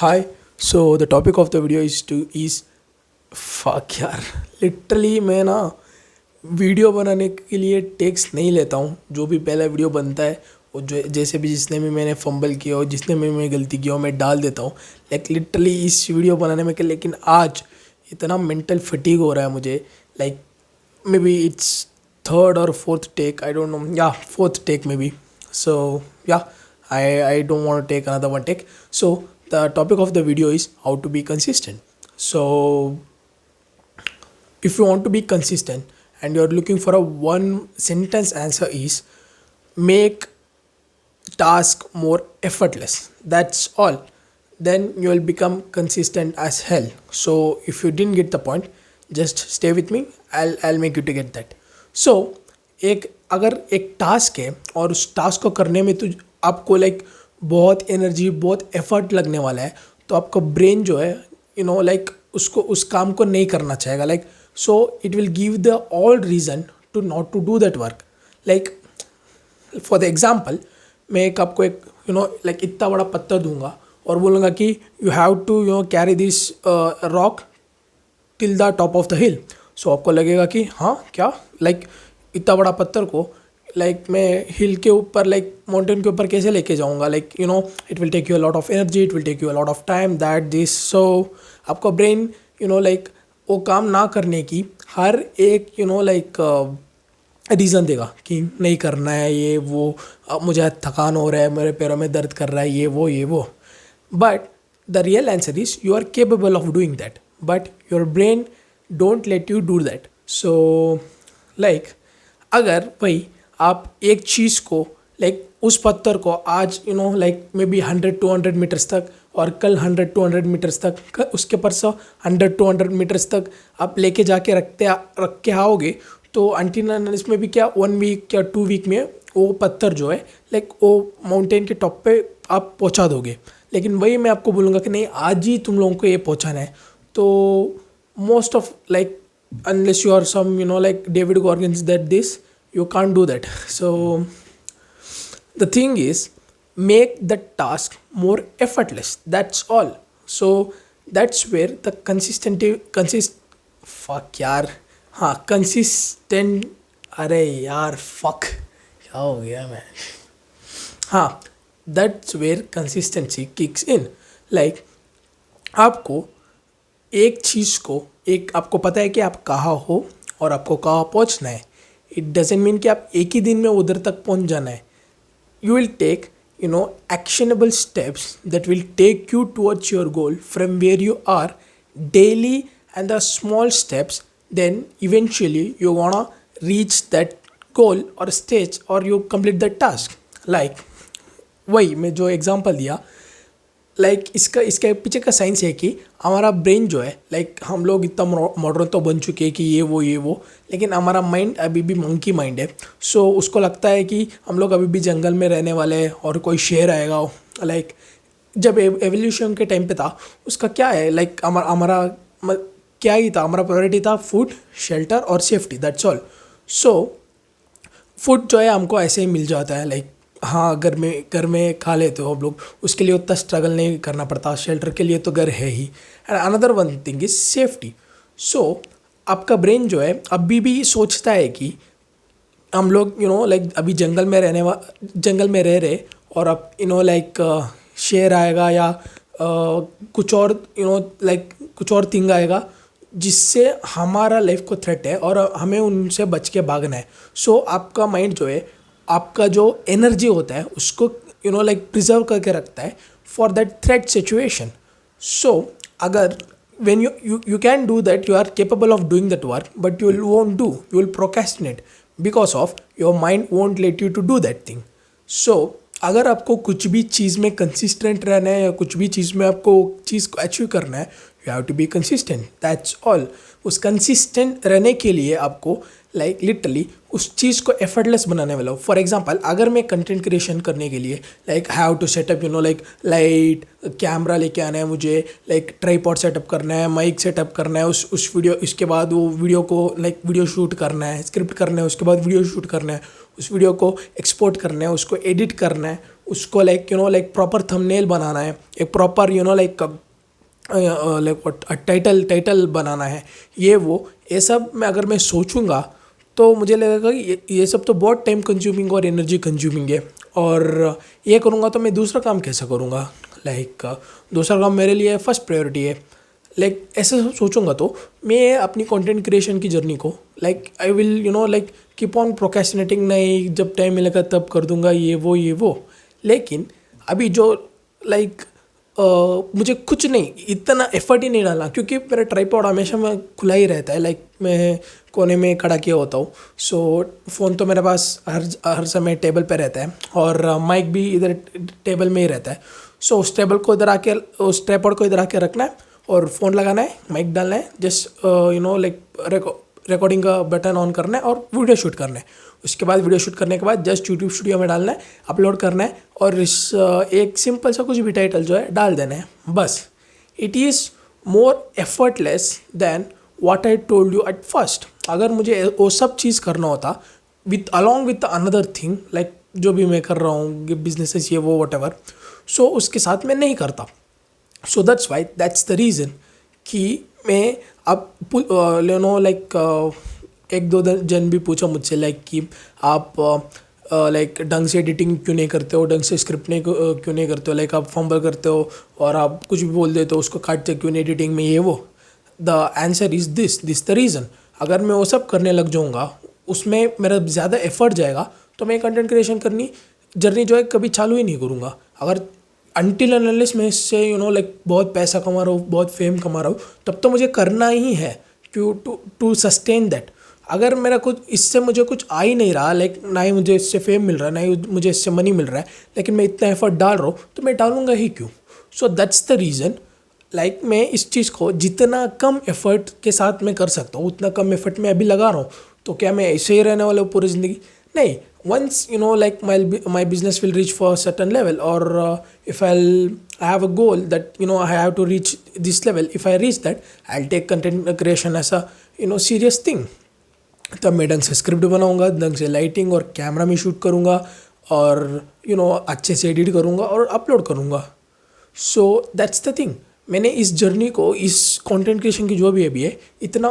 Hi. So the topic of the video is fuck यार literally मैं ना video बनाने के लिए टेक्स नहीं लेता हूँ। जो भी पहला वीडियो बनता है वो जो जैसे भी जिसने भी मैंने फंबल किया हो, जिसने भी मैं गलती किया हो, मैं डाल देता हूँ लाइक लिटरली इस वीडियो बनाने में। लेकिन आज इतना मेंटल फटीग हो रहा है मुझे, like maybe it's third और fourth take, I don't know, या fourth take maybe. So yeah, I don't want to take another one take. So the topic of the video is how to be consistent. So if you want to be consistent and you're looking for a one sentence answer is make task more effortless. That's all. Then you will become consistent as hell. So if you didn't get the point, just stay with me. I'll make you to get that. So एक अगर एक task है और उस task को करने में तो आपको लाइक बहुत एनर्जी, बहुत एफर्ट लगने वाला है, तो आपका ब्रेन जो है लाइक उसको उस काम को नहीं करना चाहेगा. Like so it will give the all reason to not to do that work. Like for the example, मैं एक आपको एक लाइक इतना बड़ा पत्थर दूंगा और बोलूँगा कि you have to carry this rock till the top of the hill. So आपको लगेगा कि हाँ क्या, लाइक इतना बड़ा पत्थर को लाइक मैं हिल के ऊपर, लाइक माउंटेन के ऊपर कैसे लेके जाऊँगा. Like it will take you a lot of energy, it will take you a lot of time, that this. So आपका ब्रेन लाइक वो काम ना करने की हर एक लाइक रीज़न देगा कि नहीं करना है, ये वो, अब मुझे थकान हो रहा है, मेरे पैरों में दर्द कर रहा है, ये वो. But the real answer is you are capable of doing that, but your brain don't let you do that. So like अगर भाई आप एक चीज़ को लाइक उस पत्थर को आज लाइक मे बी 100-200 मीटर्स तक और कल 100-200 मीटर्स तक, उसके परसों 100-200 मीटर्स तक आप लेके जाके रख के आओगे, तो अंटिल इसमें भी क्या 1 वीक या 2 वीक में वो पत्थर जो है लाइक वो माउंटेन के टॉप पे आप पहुंचा दोगे. लेकिन वही मैं आपको बोलूँगा कि नहीं, आज ही तुम लोगों को ये पहुंचाना है, तो most of like unless you are some like David Goggins that this, you can't do that. So the thing is, make the task more effortless, that's all. So that's where the fuck यार, हाँ consistent, अरे यार fuck क्या हो गया मैं, हाँ that's where consistency kicks in. Like आपको एक चीज़ को, एक आपको पता है कि आप कहाँ हो और आपको कहाँ पहुँचना है. इट डजेंट मीन कि आप एक ही दिन में उधर तक पहुँच जाना है. You will take actionable steps that will take you towards your goal from where you are daily, and the small steps, then eventually you wanna reach that goal और स्टेज और you complete that task. Like वही मैं जो example दिया, like इसके पीछे का science है कि हमारा ब्रेन जो है, लाइक हम लोग इतना मॉडर्न तो बन चुके हैं कि ये वो, लेकिन हमारा माइंड अभी भी मंकी माइंड है. सो उसको लगता है कि हम लोग अभी भी जंगल में रहने वाले हैं और कोई शेर आएगा. लाइक जब एवोल्यूशन के टाइम पे था, उसका क्या है, लाइक हमारा क्या ही था, हमारा प्रायोरिटी था फूड, शेल्टर और safety, that's all. So food जो है हमको ऐसे ही मिल जाता है, लाइक हाँ घर में खा लेते हो हम लोग, उसके लिए उतना स्ट्रगल नहीं करना पड़ता. शेल्टर के लिए तो घर है ही. And another one thing is safety. So आपका ब्रेन जो है अभी भी सोचता है कि हम लोग लाइक अभी जंगल में रह रहे और अब लाइक शेर आएगा या कुछ और लाइक कुछ और थिंग आएगा जिससे हमारा लाइफ को थ्रेट है और हमें उनसे बच के भागना है. सो आपका माइंड जो है, आपका जो एनर्जी होता है उसको लाइक प्रिजर्व करके रखता है फॉर दैट थ्रेट सिचुएशन. सो अगर when you can do that, you are capable of doing that work, but you will procrastinate because of your mind won't let you to do that thing. So अगर आपको कुछ भी चीज़ में consistent रहना है या कुछ भी चीज़ में आपको चीज़ को अचीव करना है, you have to be consistent, that's all. उस कंसिस्टेंट रहने के लिए आपको लाइक लिटरली उस चीज़ को एफर्टलेस बनाने वाला हूँ. फॉर एग्जांपल अगर मैं कंटेंट क्रिएशन करने के लिए like have to setup like light camera लेके आना है मुझे, लाइक ट्राइपॉड सेटअप करना है, माइक सेटअप करना है, उस वीडियो इसके बाद वो वीडियो को लाइक वीडियो शूट करना है, स्क्रिप्ट करना है, उसके बाद वीडियो शूट करना है, उस वीडियो को एक्सपोर्ट करना है, उसको एडिट करना है, उसको लाइक लाइक प्रॉपर थंबनेल बनाना है, एक प्रॉपर लाइक लाइक टाइटल बनाना है, ये सब मैं अगर मैं सोचूंगा तो मुझे लगेगा कि ये सब तो बहुत टाइम कंज्यूमिंग और एनर्जी कंज्यूमिंग है. और ये करूँगा तो मैं दूसरा काम कैसे करूँगा, लाइक दूसरा काम मेरे लिए फर्स्ट प्रायोरिटी है. लाइक ऐसे सोचूंगा तो मैं अपनी कंटेंट क्रिएशन की जर्नी को like I will like keep on procrastinating, नहीं जब टाइम मिलेगा तब कर दूंगा ये वो. लेकिन अभी जो लाइक मुझे कुछ नहीं इतना एफर्ट ही नहीं डालना, क्योंकि मेरा ट्राइपॉड हमेशा में खुला ही रहता है, लाइक मैं कोने में खड़ा किया होता हूँ. सो फ़ोन तो मेरे पास हर समय टेबल पे रहता है और माइक भी इधर टेबल में ही रहता है. सो उस टेबल को इधर आके उस ट्राइपॉड को इधर आके रखना है और फ़ोन लगाना है, माइक डालना है, जस्ट लाइक रिकॉर्डिंग का बटन ऑन करना है और वीडियो शूट करना है. उसके बाद वीडियो शूट करने के बाद जस्ट यूट्यूब स्टूडियो में डालना है, अपलोड करना है और इस एक सिंपल सा कुछ भी टाइटल जो है डाल देना है, बस. It is more effortless than what I told you at first. अगर मुझे वो सब चीज़ करना होता with along with another thing like जो भी मैं कर रहा हूँ बिजनेसेस ये वो वट एवर, सो उसके साथ मैं नहीं करता. सो दैट्स द रीज़न कि मैं अब लाइक एक दो जन भी पूछा मुझसे लाइक कि आप लाइक ढंग से एडिटिंग क्यों नहीं करते हो, ढंग से स्क्रिप्ट नहीं क्यों नहीं करते हो, लाइक आप फंबल करते हो और आप कुछ भी बोल देते हो उसको काटते क्यों नहीं एडिटिंग में ये वो. The answer is this the reason. अगर मैं वो सब करने लग जाऊँगा उसमें मेरा ज़्यादा एफर्ट जाएगा तो मैं कंटेंट क्रिएशन करनी जर्नी जो है कभी चालू ही नहीं करूँगा. अगर अनटिल एंड अनलेस मैं इससे लाइक बहुत पैसा कमा रहा हूँ, बहुत फेम कमा रहा हूँ, तब तो मुझे करना ही है टू सस्टेन दैट. अगर मेरा कुछ इससे मुझे कुछ आ ही नहीं रहा, लाइक ना ही मुझे इससे फेम मिल रहा है, ना ही मुझे इससे मनी मिल रहा है, लेकिन मैं इतना एफर्ट डाल रहा हूँ तो मैं डालूंगा ही क्यों. सो दैट्स द रीज़न. लाइक मैं इस चीज़ को जितना कम एफर्ट के साथ मैं कर सकता हूँ उतना कम एफर्ट मैं अभी लगा रहा हूँ. तो क्या मैं ऐसे ही रहने वाला हूँ पूरी ज़िंदगी? नहीं. once like my business will reach for a certain level, or if I have a goal that I have to reach this level, if I reach that, I'll take content creation as a serious thing. तब मैं ढंग से script बनाऊंगा, ढंग से lighting और camera में shoot करूंगा और अच्छे से एडिट करूंगा और अपलोड करूंगा. सो दैट्स द थिंग. मैंने इस जर्नी को, इस कंटेंट क्रिएशन की जो भी अभी है, इतना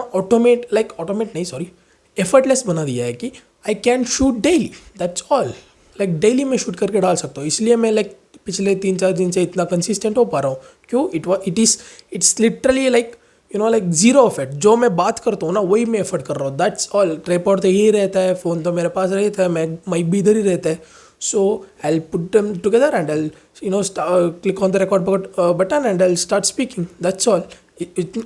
एफर्टलेस बना दिया है कि I can shoot daily. That's all. Like daily मैं शूट करके डाल सकता हूँ. इसलिए मैं लाइक पिछले 3-4 दिन से इतना कंसिस्टेंट हो पा रहा हूँ. क्यों? It's literally like like zero effort. जो मैं बात करता हूँ ना वही मैं एफर्ट कर रहा हूँ. That's all. ट्राइपॉड तो यही रहता है, फ़ोन तो मेरे पास रहता है, माइक भी इधर ही रहता है. So I put them together and I click on the record button and I start speaking. That's all.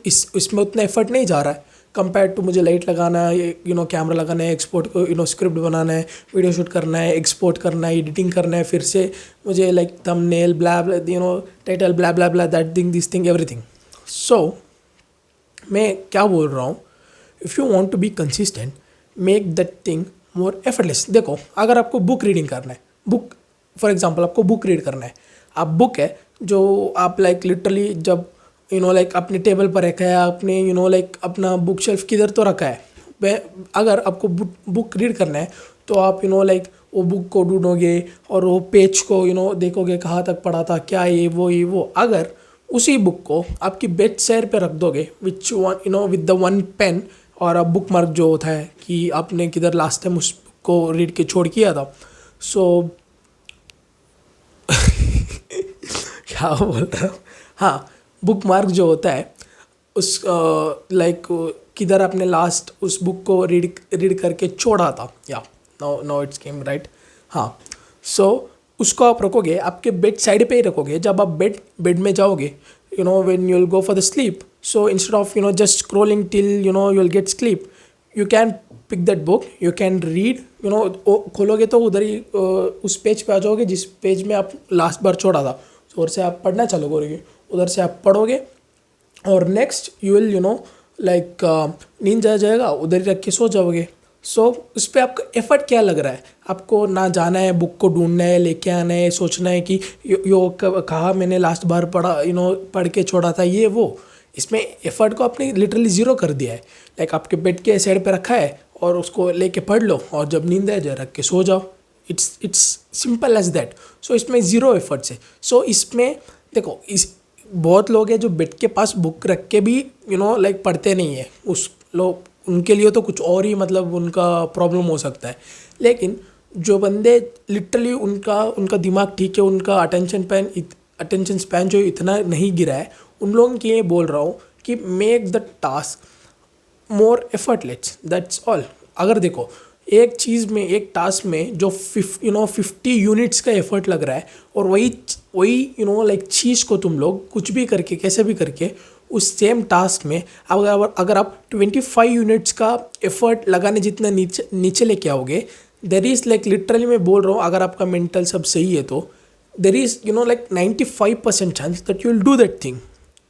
इसमें उतना एफर्ट नहीं जा रहा है कंपेयर टू मुझे लाइट लगाना है, कैमरा लगाना है, एक्सपोर्ट को स्क्रिप्ट बनाना है, वीडियो शूट करना है, एक्सपोर्ट करना है, एडिटिंग करना है, फिर से मुझे like thumbnail blah title blah blah blah that thing this thing everything. So मैं क्या बोल रहा हूँ, if you want to be consistent, make that thing more effortless. देखो, अगर आपको बुक रीडिंग करना है, बुक फॉर एग्जांपल आपको बुक रीड करना है, आप बुक है जो आप लाइक लिटरली जब लाइक अपने टेबल पर रखा है, आपने लाइक अपना बुक शेल्फ किधर तो रखा है. अगर आपको बुक रीड करना है तो आप लाइक वो बुक को ढूंढोगे और वो पेज को देखोगे कहाँ तक पढ़ा था, क्या ये वो. अगर उसी बुक को आपकी बेड साइड पे रख दोगे which one with the one pen, और अब बुक मार्क जो होता है कि आपने किधर लास्ट टाइम उस बुक को रीड के छोड़ किया था. सो क्या बोल रहा हूँ, हाँ, बुक मार्क जो होता है उस लाइक किधर आपने लास्ट उस बुक को रीड करके छोड़ा था. या नो इट्स केम राइट. हाँ. सो उसको आप रखोगे, आपके बेड साइड पे ही रखोगे. जब आप बेड में जाओगे, when you will go for the sleep, so instead of just scrolling till you will get sleep, you can pick that book, you can read. खोलोगे तो उधर ही उस पेज पे आ जाओगे जिस पेज में आप लास्ट बार छोड़ा था. उधर से आप पढ़ना चालू करोगे, उधर से आप पढ़ोगे और नेक्स्ट यू विल लाइक नींद आ जाएगा, उधर ही रख के सो जाओगे. सो उस पर आपका एफर्ट क्या लग रहा है? आपको ना जाना है, बुक को ढूंढना है, लेके आना है, सोचना है कि कहा मैंने लास्ट बार पढ़ा, पढ़ के छोड़ा था, ये वो। इसमें एफर्ट को आपने लिटरली ज़ीरो कर दिया है। लाइक आपके बेड के साइड पे रखा है और उसको लेके पढ़ लो, और जब नींद आ जाए रख के सो जाओ। It's simple as that. So इसमें ज़ीरो एफर्ट्स है। सो इसमें देखो, इस बहुत लोग हैं जो बेड के पास बुक रख के भी लाइक पढ़ते नहीं है। उस लोग, उनके लिए तो कुछ और ही मतलब उनका प्रॉब्लम हो सकता है। लेकिन जो बंदे लिटरली उनका उनका दिमाग ठीक है, उनका अटेंशन स्पैन जो इतना नहीं गिरा है, उन लोगों के लिए बोल रहा हूँ कि make the task more effortless, that's all. अगर देखो, एक चीज़ में, एक टास्क में जो 50 यूनिट्स का एफर्ट लग रहा है, और वही लाइक चीज़ को तुम लोग कुछ भी करके, कैसे भी करके, उस सेम टास्क में अगर आप 25 यूनिट्स का एफर्ट लगाने जितना नीचे नीचे लेके आओगे, देर इज़ लाइक लिटरली मैं बोल रहा हूँ, अगर आपका मेंटल सब सही है तो there is like 95% chance that you will do that thing,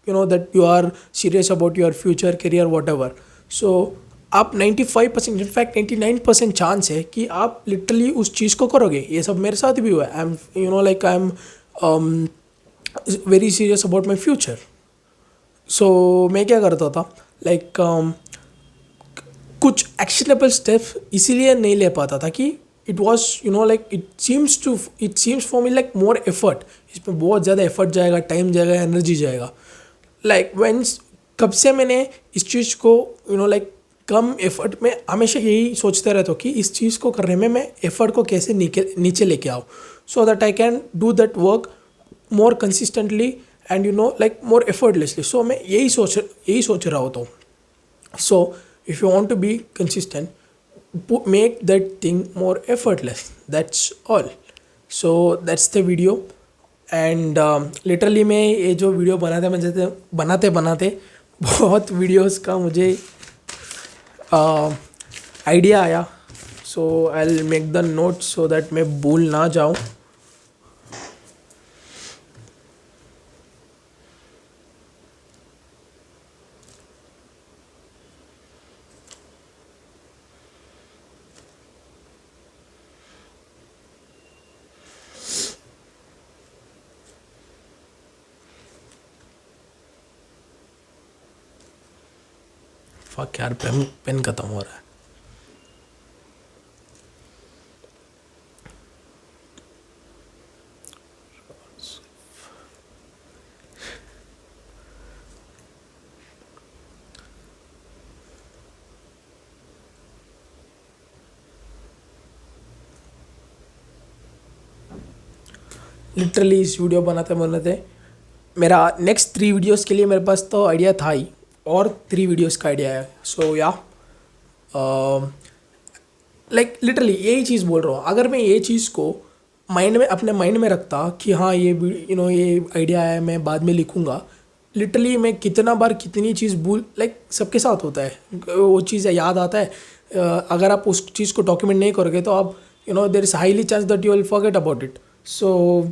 that you are serious about your future career whatever. So आप 95%, इनफैक्ट 99% चांस है कि आप लिटरली उस चीज़ को करोगे। ये सब मेरे साथ भी हुआ है। I am very serious about my future. So मैं क्या करता था, लाइक कुछ एक्शनेबल स्टेप इसीलिए नहीं ले पाता था कि it was like it seems for me like more effort. इसमें बहुत ज़्यादा एफर्ट जाएगा, टाइम जाएगा, एनर्जी जाएगा। लाइक वेंस कब से मैंने इस चीज़ को लाइक कम एफर्ट में, हमेशा यही सोचते रहता हूँ कि इस चीज़ को करने में मैं एफर्ट को कैसे नीचे लेके आऊँ, so that I can do that work more consistently and like more effortlessly. So मैं यही सोच रहा होता हूँ। So if you want to be consistent, make that thing more effortless, that's all. So that's the video. And literally मैं ये जो video बनाते बनाते बहुत वीडियोस का मुझे आइडिया आया। So I will make the note so that मैं भूल ना जाऊँ। फक यार, पेन खत्म हो रहा है। लिटरली इस वीडियो बनाते मेरा नेक्स्ट 3 वीडियोस के लिए मेरे पास तो आइडिया था ही, और 3 वीडियोस का आइडिया है। सो या लाइक लिटरली यही चीज़ बोल रहा हूँ। अगर मैं ये चीज़ को अपने माइंड में रखता कि हाँ ये ये आइडिया है, मैं बाद में लिखूँगा, लिटरली मैं कितना बार कितनी चीज़ लाइक सबके साथ होता है, वो चीज़ याद आता है। अगर आप उस चीज़ को डॉक्यूमेंट नहीं करोगे तो आप there is highly chance that you will forget about it. So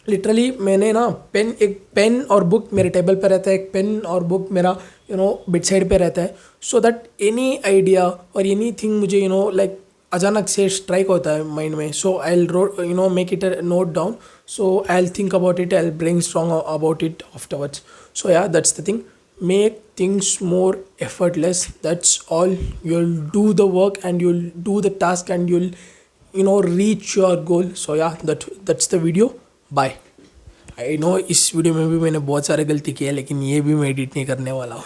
literally मैंने ना एक पेन और बुक मेरे टेबल पे रहता है, एक पेन और बुक मेरा बेड साइड पे रहता है, सो दैट एनी आइडिया और एनी थिंग मुझे लाइक अचानक से स्ट्राइक होता है माइंड में, so I will make it a note down, so I will think about it, I will brainstorm about it afterwards. So या that's the thing, make things more effortless, that's all. You'll do the work and you'll do the task and you'll reach your goal. So yeah, that's the video. Bye. I know इस video में भी मैंने बहुत सारे गलती किया है, लेकिन ये भी मैं एडिट नहीं करने वाला हूँ।